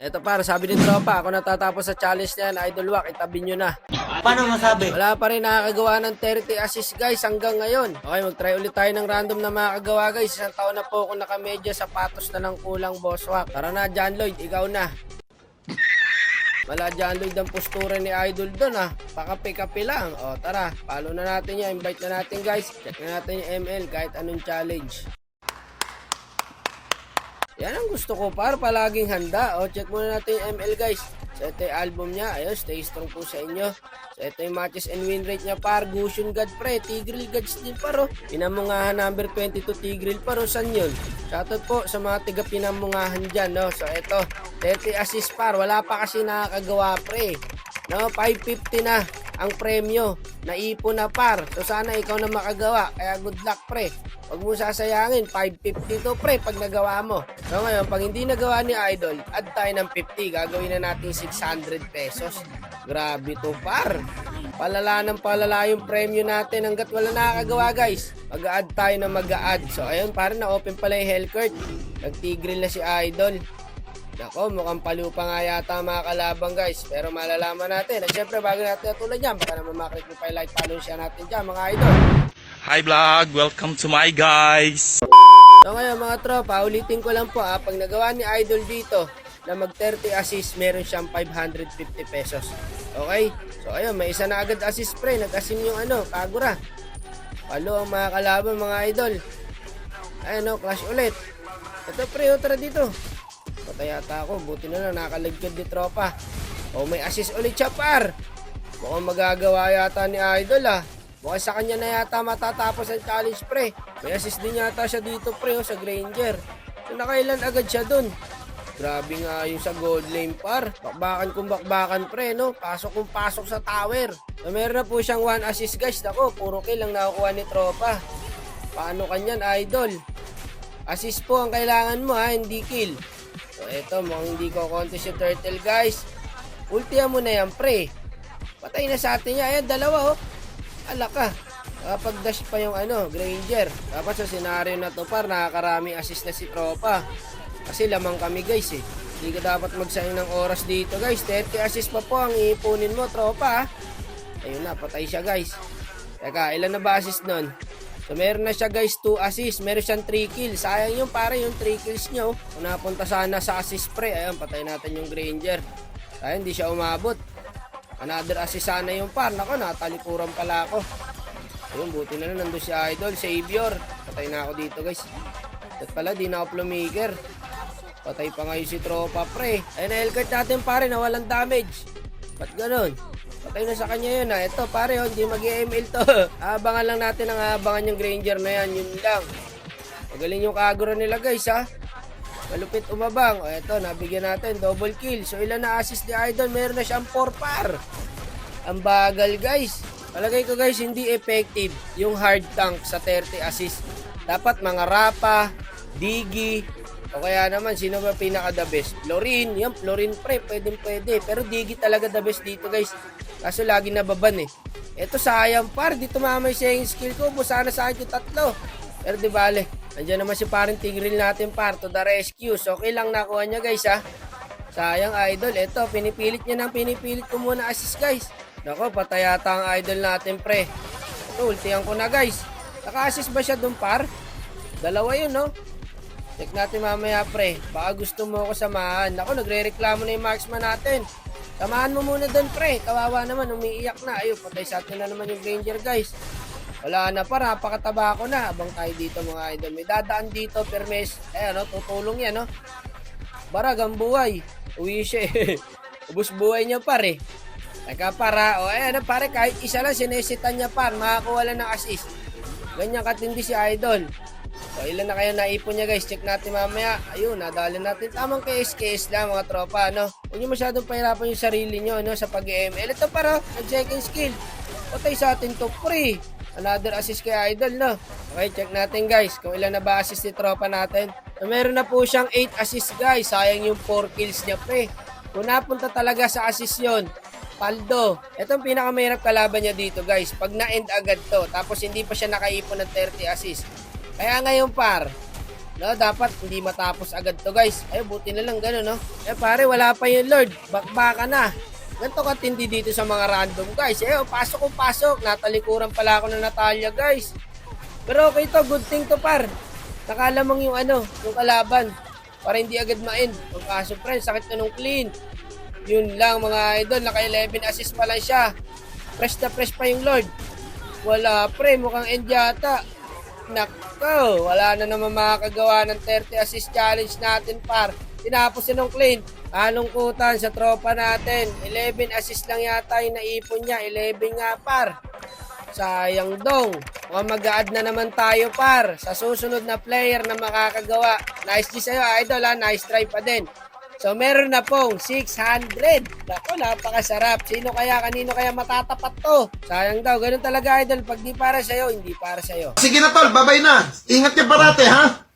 Eto par, sabi ni tropa, ako natatapos sa challenge na yan, Idol Wack, itabi nyo na. Paano masabi? Wala pa rin nakakagawa ng 30 assist guys hanggang ngayon. Okay, mag-try ulit tayo ng random na makakagawa guys. Isang taon na po ako nakamedya, sapatos na lang kulang, Boss Wack. Tara na, John Lloyd, ikaw na. Wala John Lloyd ang postura ni Idol doon ah. Pakape-kape lang. O tara, follow na natin yan. Invite na natin guys. Check na natin yung ML kahit anong challenge. Yan ang gusto ko par, palaging handa. O check muna natin yung ML guys. So ito yung album niya. Ayun, stay strong po sa inyo. So ito yung matches and win rate niya par. Gusion God pre, Tigreal Gods din par o. Pinamungahan number 22 Tigreal par o. San yun? Shoutout po sa mga tiga pinamungahan dyan no. So ito, 30 assist par. Wala pa kasi nakakagawa pre. No, 550 na ang premyo. Naipon na par. So sana ikaw na makagawa. Kaya good luck pre. Huwag mo sasayangin, 550 to pre pag nagawa mo. So ngayon, pag hindi nagawa ni Idol, add tayo ng 50. Gagawin na natin 600 pesos. Grabe to par. Palala ng palala yung premyo natin hanggat wala nakakagawa guys. Mag-a-add tayo na mag-a-add. So ayun, parang na-open pala yung Hellcourt. Nag-Tigreal na si Idol. Nako, mukhang paliw pa nga yata mga kalabang guys. Pero malalaman natin. At syempre, bago natin natulad yan, baka naman maklik mo pa yung like, follow siya natin dyan mga idol. Hi vlog, welcome to my guys. So ngayon mga tropa, ulitin ko lang po pag nagawa ni Idol dito na mag 30 assist, meron siyang 550 pesos. Okay? So ayun, may isa na agad assist pre, nag-asim yung Kagura. Palo ang mga kalaban mga idol. Ayun clash ulit. Ito pre, tara dito. Patay yata ako, buti na lang nakaligkod ni tropa. O may assist ulit siya par. Mukhang magagawa yata ni Idol Mukhang sa kanya na yata matatapos ang challenge pre. May assist din yata siya dito pre sa Granger. So nakailan agad siya dun. Grabe nga yung sa gold lane par. Bakbakan kung bakbakan pre no. Pasok kung pasok sa tower. So meron na po siyang 1 assist guys. Ako, puro kill lang nakukuha ni tropa. Paano kanyan Idol? Assist po ang kailangan mo hindi kill. So eto, mukhang hindi ko contest yung turtle guys. Ultihan mo na yan pre. Patay na sa atin niya. Ayan, dalawa Alaka. Kapag dash pa yung Granger. Dapat sa senaryo na to par, nakakaraming assist na si tropa. Kasi lamang kami guys Hindi ka dapat magsayang ng oras dito guys. 30 assist pa po ang iipunin mo tropa Ayun na, patay siya guys. Teka, ilan na ba assist nun? So meron na siya guys 2 assist. Meron siyang 3 kills. Sayang yung para yung 3 kills nyo. Kung napunta sana sa assist pre. Ayun, patay natin yung Granger. Ayun, hindi siya umabot. Another assist sana yung par. Nako, natalikuran pala ako. Ayun, buti na lang nandun si Idol. Savior. Patay na ako dito guys. At pala, di na ako plumaker. Patay pa ngayon si tropa pre. Ayun, na-Hellcourt natin pare na walang damage. Ba't ganun? Patay na sa kanya yun Ito pare, hindi mag-ML to. Abangan lang natin ang abangan yung Granger na yan. Yun lang. Magaling yung Kagura nila guys Malupit umabang. Ito, nabigyan natin. Double kill. So, ilan na assist ni Idol? Meron na siyang 4 par. Ang bagal, guys. Palagay ko, guys, hindi effective yung hard tank sa 30 assist. Dapat mga Rapa, Digi, o kaya naman, sino ba pinaka-the best? Florin. Yan, Florin pre. Pwede. Pero Digi talaga the best dito, guys. Kaso lagi nababan Ito, sayang par. Di tumama yung skill ko. Busana sa akin yung tatlo. Pero di bale. Andiyan naman si parang Tigreal natin par to the rescue. So okay lang nakuha niya guys Sayang Idol. Ito pinipilit ko muna assist guys. Nako patay yata ang Idol natin pre. Ito ultihan ko na guys. Naka-assist ba siya dun par? Dalawa yun no. Check natin mamaya pre. Baka gusto mo ako samahan. Nako nagre-reklamo na yung marksman natin. Samahan mo muna dun pre. Kawawa naman umiiyak na. Ayun patay sa atin na naman yung Granger guys. Wala na pa, napakataba ko na. Abang tayo dito mga idol. May dadaan dito, permes. Tutulong yan, Barag ang buhay. Uwi siya Ubus buhay niya pare. Teka para, pare, kahit isa lang sinesitan niya par, makakuha lang ng assist. Ganyan katindi si idol. So, ilan na kayo naipon niya guys. Check natin mamaya. Ayun, nadali natin. Tamang KS lang mga tropa, Huwag niyo masyadong pahirapan yung sarili niyo, sa pag-ML. Ito para, nag-second skill. Patay sa atin to, pre. Another assist kay Idol, Okay, check natin guys kung ilan na ba assist ni tropa natin. So, meron na po siyang 8 assist guys. Sayang yung 4 kills niya pre. Kung napunta talaga sa assist yon, paldo. Ito ang pinakamahirap kalaban niya dito guys. Pag na-end agad to, tapos hindi pa siya nakaipon ng 30 assist. Kaya ngayon par, No, dapat hindi matapos agad to guys. Ay, buti na lang gano'n, no? Eh pare, wala pa yung Lord. Bakbaka na. Ganito katindi dito sa mga random guys. Eh, pasok kung pasok. Natalikuran pala ako ng Natalia guys. Pero okay to, good thing to par. Nakalamang yung yung kalaban. Para hindi agad ma-end. Ang kaso friend, sakit na nung clean. Yun lang mga idol, naka 11 assist pa lang siya. Fresh na fresh pa yung Lord. Wala pre, mukhang end yata. Nako, wala na naman makakagawa ng 30 assist challenge natin par. Tinapos yun ng clean. Alungkutan sa tropa natin. 11 assist lang yata yung naipon niya. 11 nga par. Sayang dong. Mukhang mag-a-add na naman tayo par. Sa susunod na player na makakagawa. Nice G sa'yo idol ha. Nice try pa din. So meron na pong 600. Nako, napakasarap. Kanino kaya matatapat to? Sayang daw. Ganun talaga idol. Pag di para sa'yo, hindi para sa'yo. Sige na tol, babay na. Ingat ka parate ha.